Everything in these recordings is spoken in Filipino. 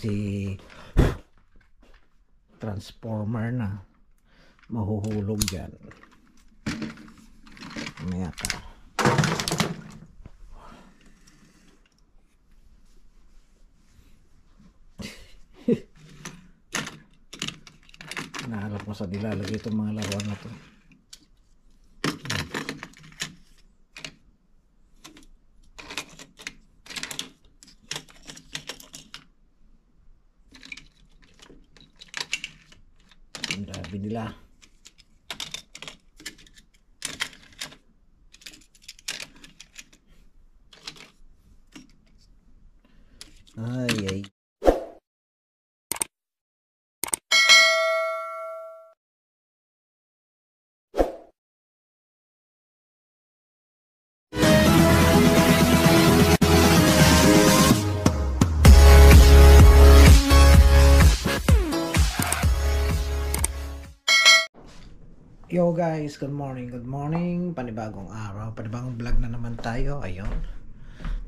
si transformer na mahuhulog dyan. Mamaya ka. Nahanap ko sa nilalagay itong mga laruan na to. Ang dami nila. Ay ay. Yo guys, good morning, panibagong araw, panibagong vlog na naman tayo. Ayun,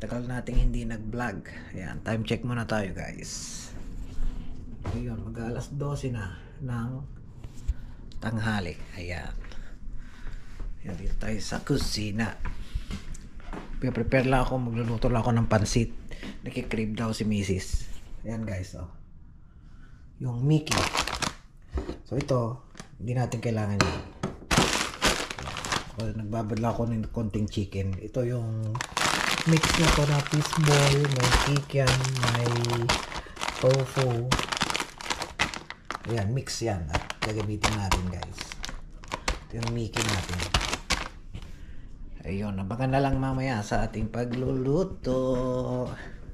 tagal nating hindi nag-vlog. Ayan, time check muna tayo guys. Ayun, mag-alas 12 na ng tanghali. Ayan, ayan, dito tayo sa kusina. Prepare lang ako, magluluto lang ako ng pansit. Nakikrib daw si Mrs. Ayan guys, oh, yung Mickey. So ito, hindi natin kailangan yun. Nagbabadla ako ng konting chicken. Ito yung mix na to na fishball, may chicken, may tofu. Ayan, mix yan at gagamitin natin guys. Ito yung Mickey natin. Ayun, abangan na lang mamaya sa ating pagluluto.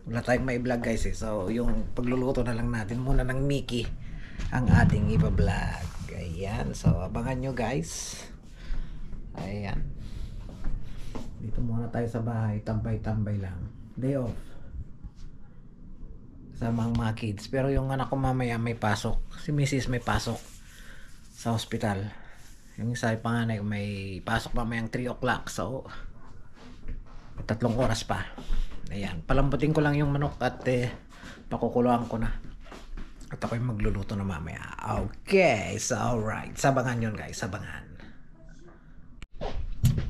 Wala tayong may vlog guys eh. So yung pagluluto na lang natin muna ng Mickey ang ating iba-vlog. Ayan, so abangan nyo guys. Ayan, dito muna tayo sa bahay, tambay-tambay lang, day off sama ang mga kids. Pero yung anak ko mamaya may pasok, si Mrs. may pasok sa hospital. Yung isa yung panganay may pasok mamayang 3 o'clock, so 3 oras pa. Ayan, palambutin ko lang yung manok at pakukuluan ko na at ako'y magluluto na mamaya. Okay, so alright, sabangan yun guys, sabangan.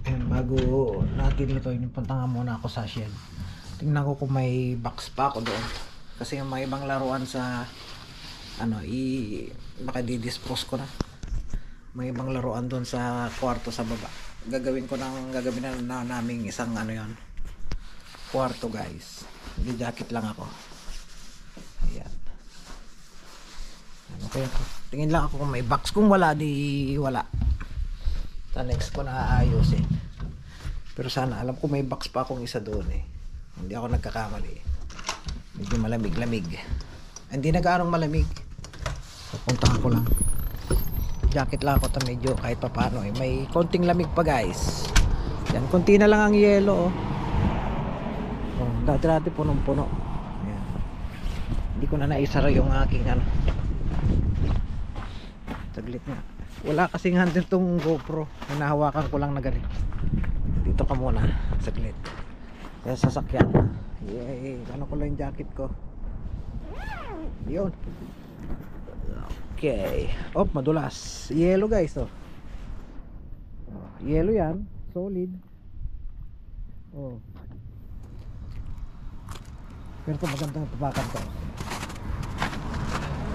Ayan, bago natin ito, punta nga muna ako sa shed. Tingnan ko kung may box pa ako doon. Kasi yung mga ibang laruan sa baka di-dispose ko na. May ibang laruan doon sa kwarto sa baba. Gagawin na naming isang kwarto guys. Di-jacket lang ako. Ayan. Okay, tingin lang ako kung may box. Kung wala, di wala. Sa next ko na aayusin. Pero sana alam ko may box pa akong isa doon eh. Hindi ako nagkakamali. Medyo malamig-lamig. Hindi nag-aarong malamig. Pupuntahan ko lang. Jacket lang ako, medyo kahit pa paano eh. May konting lamig pa guys. Yan, konti na lang ang yelo oh. Oh, dati punong-puno. Ayan. Hindi ko na naisara yung aking saglit nga. Wala kasing handle tong GoPro. Hinahawakan ko lang na ganito. Dito ka muna, saglit. Kaya sasakyan. Yay, ko lang yung jacket ko. Yun. Okay. Oh, madulas. Yellow guys, oh. Yellow yan. Solid. Oh. Pero ito magandang tapakan ko.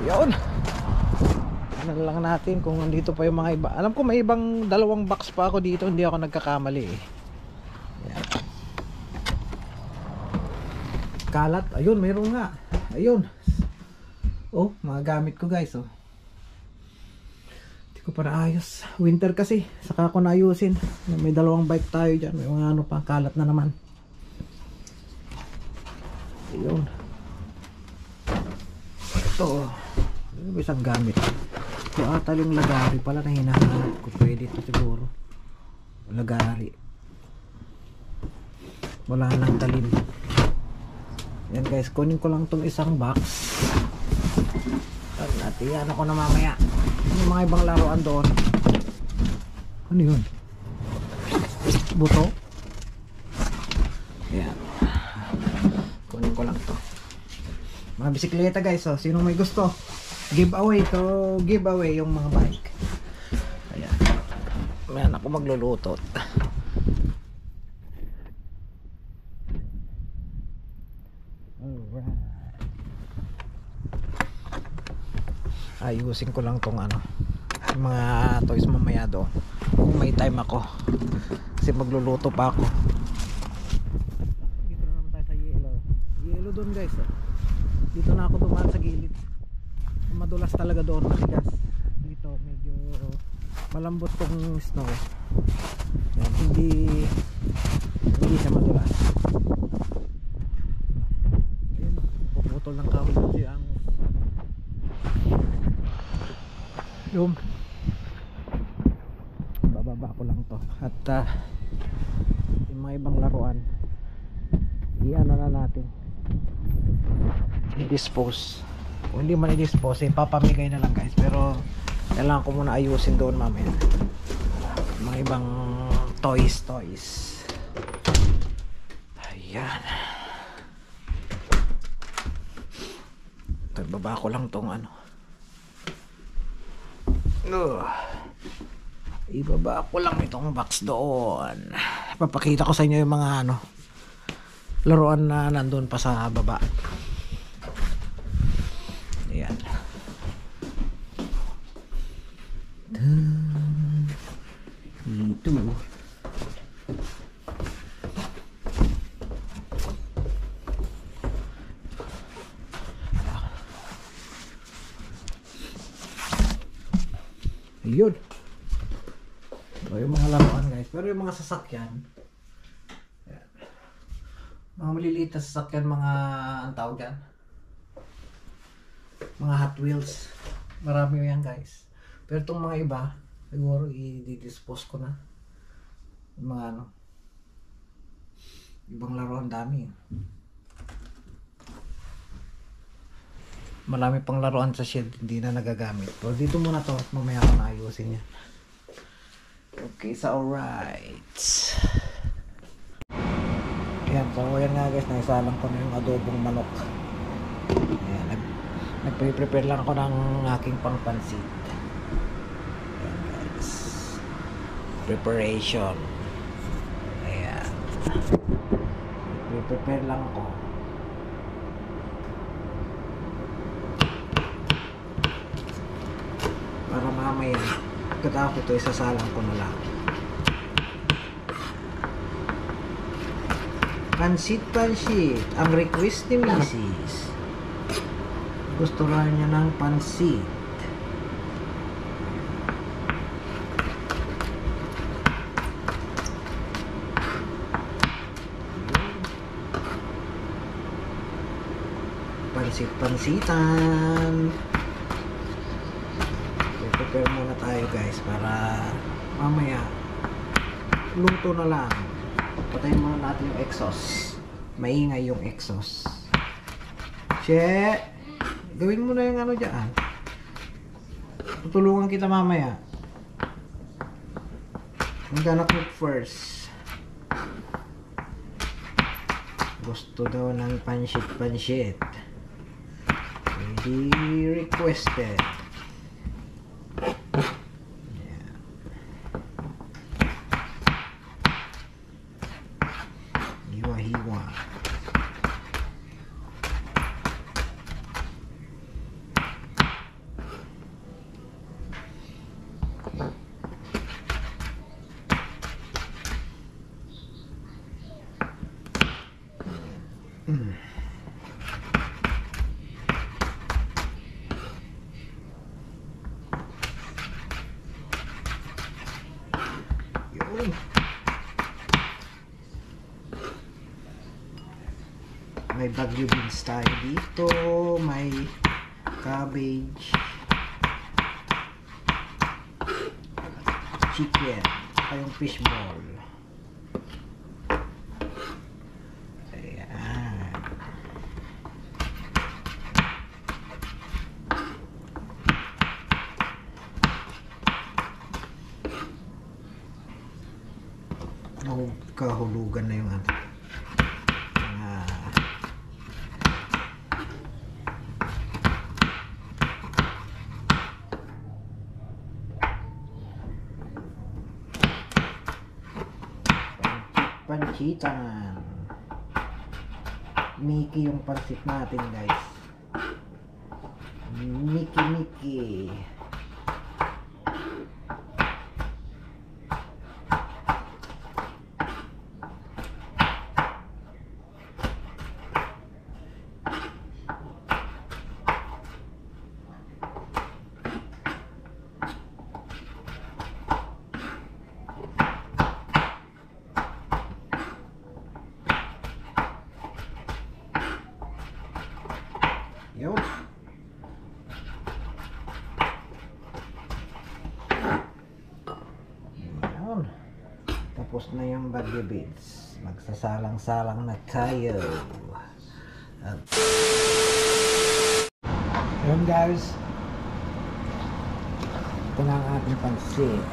Yun. Ano lang natin kung nandito pa yung mga iba. Alam ko may ibang dalawang box pa ako dito. Hindi ako nagkakamali eh. Ayan. Kalat. Ayun, mayroon nga. Ayun. Oh, mga gamit ko guys oh. Hindi ko pa naayos. Winter kasi. Saka ko naayusin. May dalawang bike tayo dyan. May mga pa. Kalat na naman. Ayun. Ito oh. Isang gamit. Ito ata yung lagari pala na hinahanap ko. Pwede ito siguro. Lagari. Wala nang talim. Yan guys, kunin ko lang itong isang box. At iyan ako na mamaya. Yung mga ibang laruan doon. Ano yun? Buto? Ayan. Kunin ko lang to. Mga bisikleta guys, oh. Sinong may gusto? Giveaway to, giveaway yung mga bike. Ayan. Ayan ako maglulutot. Alright. Ayusin ko lang tong ano, mga toys mamaya doon. Kung may time ako. Kasi magluluto pa ako. Dito na naman tayo sa yelo. Yelo doon guys. Dito na ako dumaan sa gilid. Madulas talaga doon, matigas. Dito medyo malambot tong snow. Yan, hindi siya madulas. Ayun, puputol ng kahoy dito yung angos. Yung bababa ko lang to. At yung mga ibang laruan i-ano na natin, i-dispose. Kung hindi man i-dispose, papamigay na lang guys. Pero kailangan ko muna ayusin doon mamaya mga ibang toys. Ayan, baba ko lang tong ano, ibaba ko lang itong box doon. Papakita ko sa inyo yung mga ano, laruan na nandun pa sa baba. Ayan. Ito. Ayun. So, yung mga laruan guys. Pero yung mga sasakyan, ayan, mga maliliit na sasakyan, mga ang tawag yan, mga Hot Wheels, marami yan guys. Pero itong mga iba siguro i-dispose ko na. Yung mga ano, ibang laruan, dami. Marami pang laruan sa shed hindi na nagagamit. Pero dito muna to at mamaya ko na ayusin niya. Okay, so alright. Ayan, so ayan nga guys, naisalang ko na yung adobong manok. Ayan, nagpe-prepare lang ako ng aking pangpansit. Ayan guys, preparation. Ayan, nagpe-prepare lang ako para mamaya pagkatapos ito isasalang ko na lang. Pansit, ang request ni Mrs. Gusto rin niya ng pansit. Pansitan. Prepare muna tayo guys para mamaya luto na lang. Patayin muna natin yung exhaust. Maingay yung exhaust. Che, gawin mo na yung ano dyan. Tutulungan kita mamaya. I'm gonna cook first. Gusto daw ng pansit. Hindi requested. Hiwa. Yun. May bagyo beans tayo dito, may cabbage, chicken, yung fish ball. Ayan. Kahulugan na yung ano, Panchitan. Mickey yung pansit natin, guys. Mickey. Yun. Yun. Tapos na yung bagyo beads. Magsasalang-salang na tayo. Yun guys. Ito na ang ating pansit.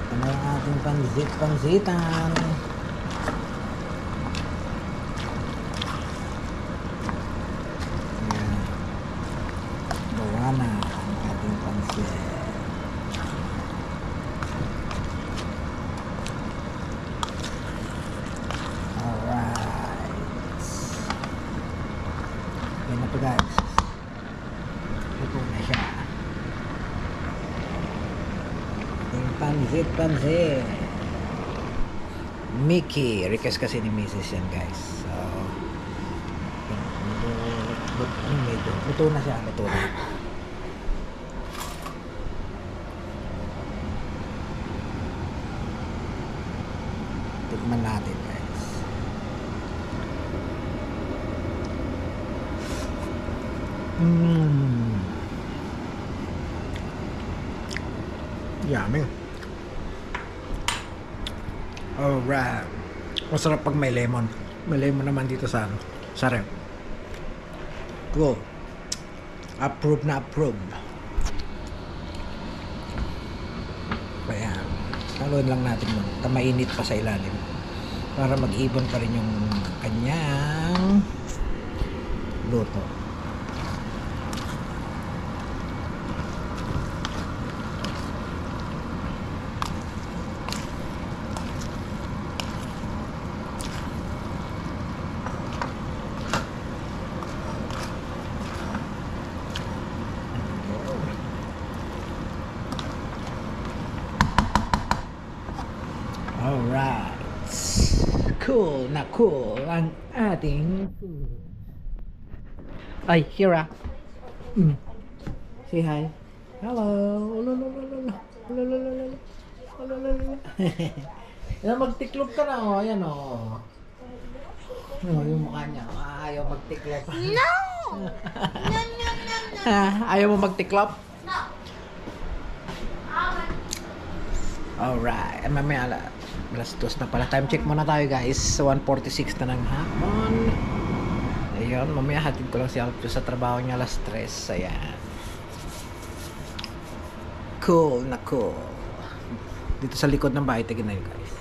Ito na yung ating pansitan. Ayan. Bawa na ang ating pansit. Alright. Yan na po guys. Ito na siya. Pansit. Mickey. Request kasi ni Mrs. yan guys. So, medyo. Luto na siya. Luto na. Tikman natin guys. Yummy. Alright. Masarap pag may lemon. May lemon naman dito sa ano. Sa ref. Cool. Approve na approve. Ayan. Haluin lang natin mo. Mainit pa sa ilalim. Para mag-ibon pa rin yung kanyang luto. Alright. Cool na cool ang ating food. Ay, Hira. Say hi. Hello. Yan, magtiklop ka na, oh. Ayan, oh. Oh, yung mukha niya. Ayaw magtiklop. No! Ayaw mo magtiklop? No. Alright. Mamaya alas 2 na pala. Time check muna tayo guys. 1:46 na ng hapon. Ayun. Mamaya hatid ko lang si Alpio sa trabaho niya alas 3. Ayan. Cool na cool. Dito sa likod ng bahay. Tignan nyo guys.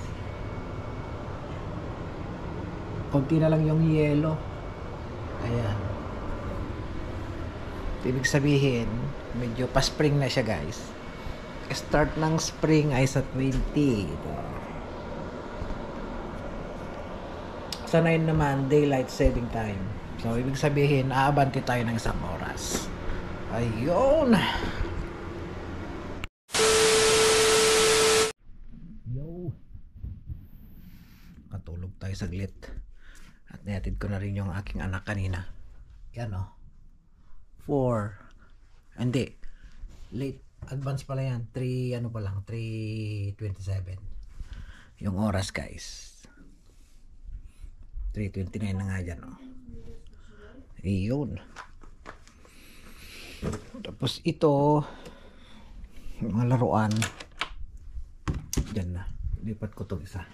Konti na lang yung yelo. Ayan. Ibig sabihin, medyo pa-spring na siya guys. Start ng spring ay sa 20. Sa 9 naman, daylight saving time. So, ibig sabihin, aabante tayo ng 1 oras. Ayun! Yo! Katulog tayo saglit. At nihatid ko na rin yung aking anak kanina. Yan o. 4. Hindi. Late. Advance pala yan. 3 ano pa lang. 3:27. Yung oras guys. 3:29 na nga dyan. Oh. Iyon. Tapos ito. Mga laruan. Dyan na. Lipat ko itong isa.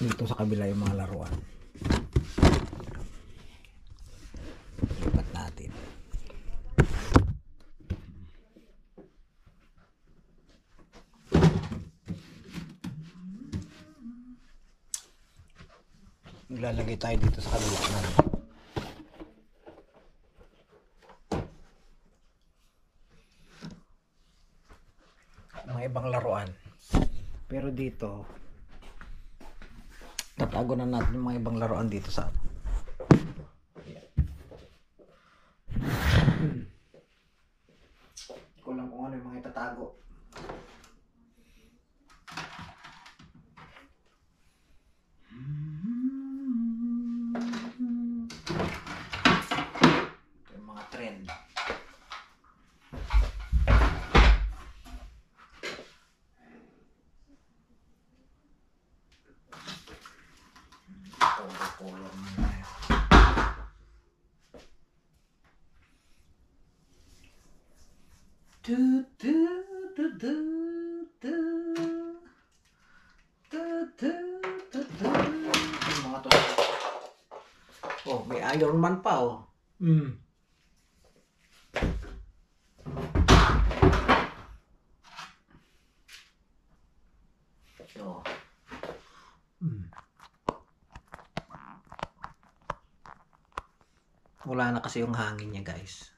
Dito sa kabila yung mga laruan. Lipat natin. Ilalagay tayo dito sa kabila na. Mga ibang laruan. Pero dito, tatago na natin yung mga ibang laruan dito sa ano. Ko lang kung ano yung mga itatago. Ito yung mga trend. Color na tayo. Yung mga to. Oh, may Iron Man pa oh. Oh. Wala na kasi yung hangin niya, guys.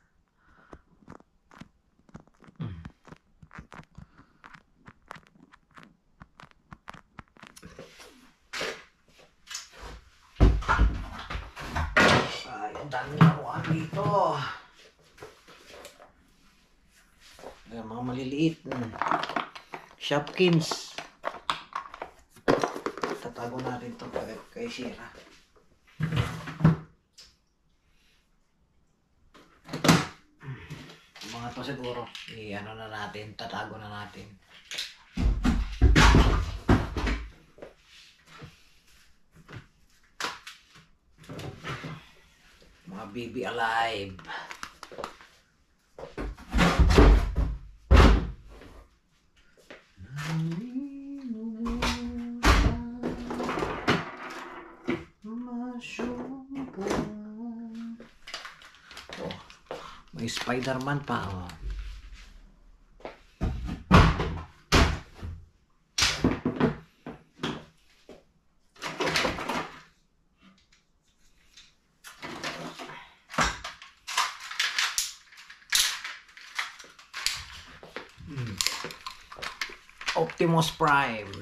Ay, ang dami laruan dito. Ayan, mga maliliit. Shopkins. Tatago natin ito kay Shira. Mga to siguro, i-ano na natin, tatago na natin. Mga baby alive. Oh, may Spider-Man pa oh. Optimus Prime.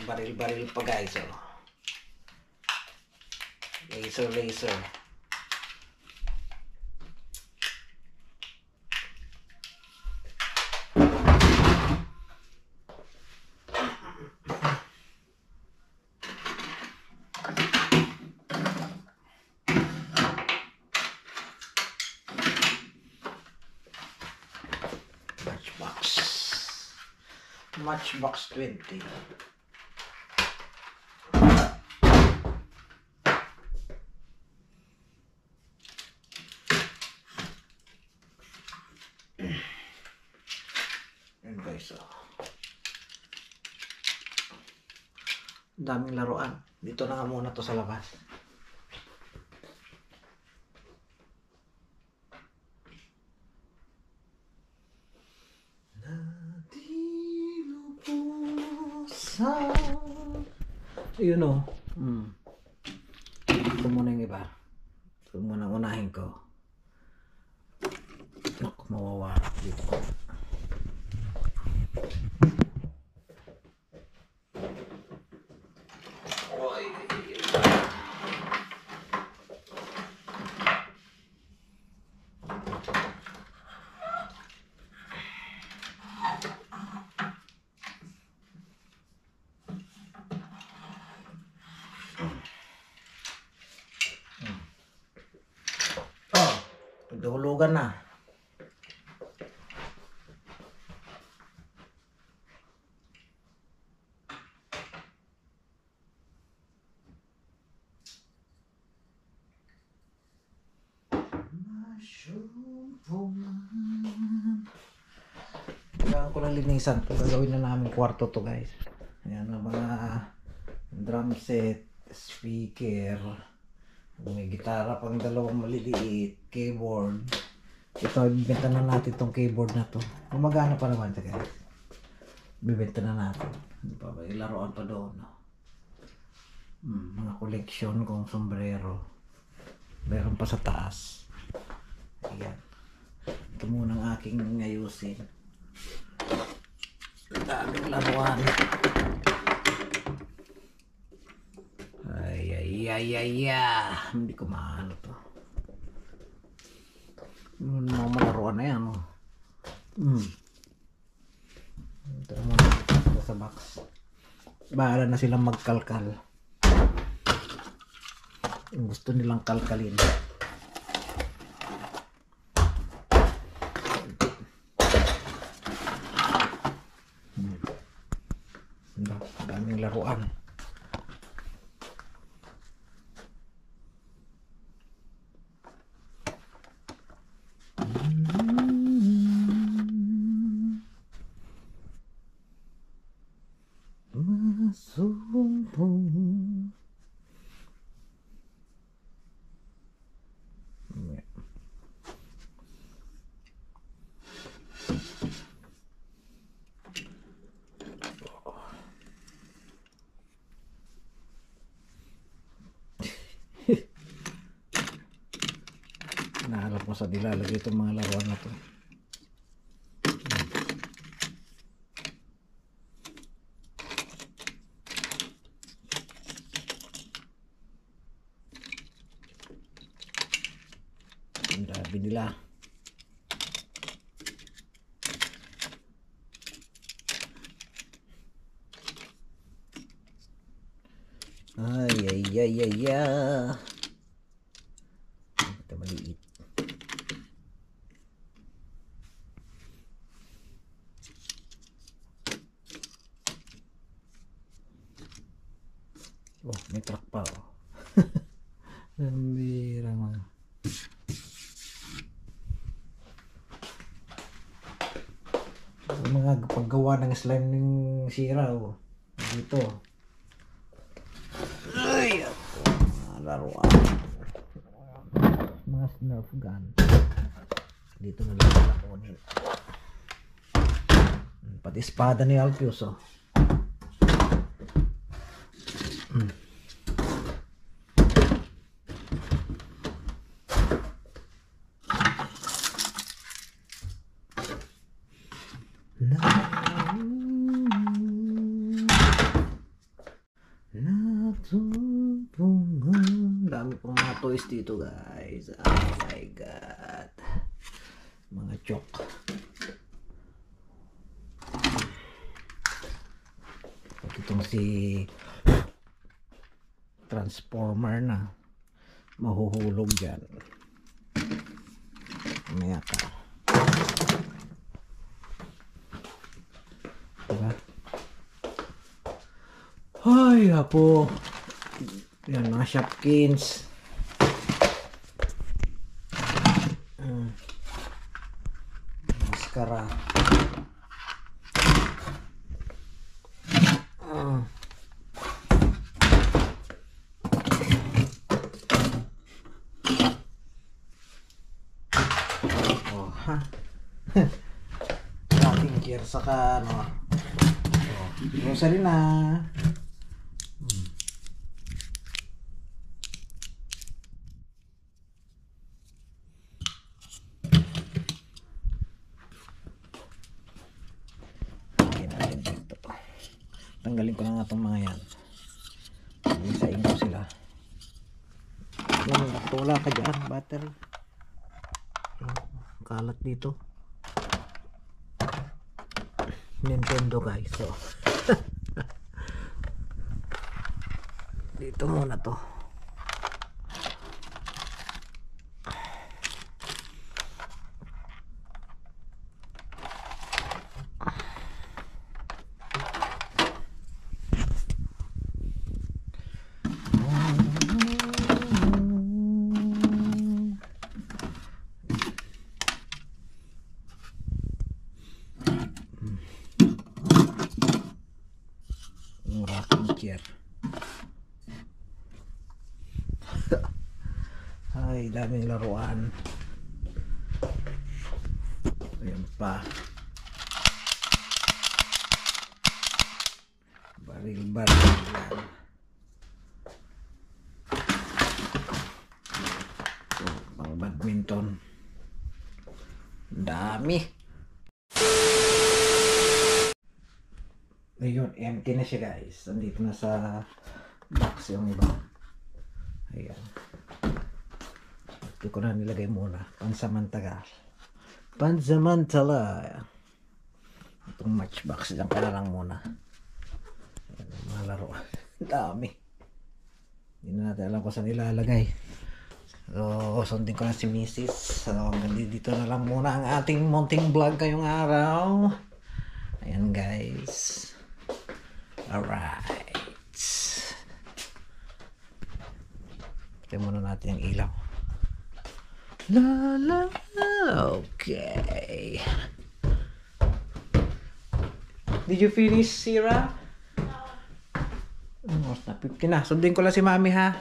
Baril-baril pa guys oh. Laser. Matchbox 20. Yan guys oh. Daming laruan. Dito na nga muna to sa labas. Ayun o. Ito muna yung iba. Ito muna unahin ko. Naku, mawawala dito. Nagdahulugan na. Kailangan ko na para linisan to. Gagawin na namin kwarto to guys. Ayan ang mga drum set, speaker, may gitara pang dalawang maliliit, keyboard. Ito, bibenta na natin tong keyboard na to. Gumagana pa naman ito guys. Bibenta na natin. May laruan pa doon. Mga koleksyon kong sombrero. Meron pa sa taas. Ayan. Ito muna ang aking ayusin. Daming laruan. Ay. Hindi ko maano to. Mga malaruan na yan. Ito muna sa box. Bahala na silang magkalkal. Gusto nilang kalkalin. Daming laruan. Masumpong nahalap mo sa dilalagay itong mga laruan na to. Ang dami nila. Ay. Ito maliit. Oh, may truck pa oh. Ang bira mga. Mga paggawa ng slime ng sira oh. Dito. Ay, mga laruan. Mga Nerf gun. Dito na lang nakunin. Pati espada ni Alpius oh. Dami pong mga toys dito guys. Oh my god. Mga chok. Itong si Transformer na mahuhulog dyan. Maya ka. Diba? Ay, apo. Yan, mga Shopkins. Mascara. Oh, ha. Rocking gear saka ano. Oh, grocery na. Tanggalin ko na nga itong mga yan. Isain ko sila. Wala ka dyan, battery. Kalat dito. Nintendo guys. So. Dito muna to. daming laruan. Ayan pa. Baril-baril yan. Pang badminton. Dami. Ayun, empty na siya guys. Nandito na sa box yung iba. Ayan. Ito ko na nilagay muna. Pansamantala. Itong matchbox dyan ka na lang muna. Ayan, mga laruan. Dami. Hindi na natin alam kung saan ilalagay. So, sundin ko na si Mrs. So, hanggang dito na lang muna ang ating munting vlog ngayong araw. Ayan guys. Alright. Pati muna natin ang ilaw. La la. Okay. Did you finish, Sira? No. Oh, na 50 na. Sundin ko lang si Mami ha.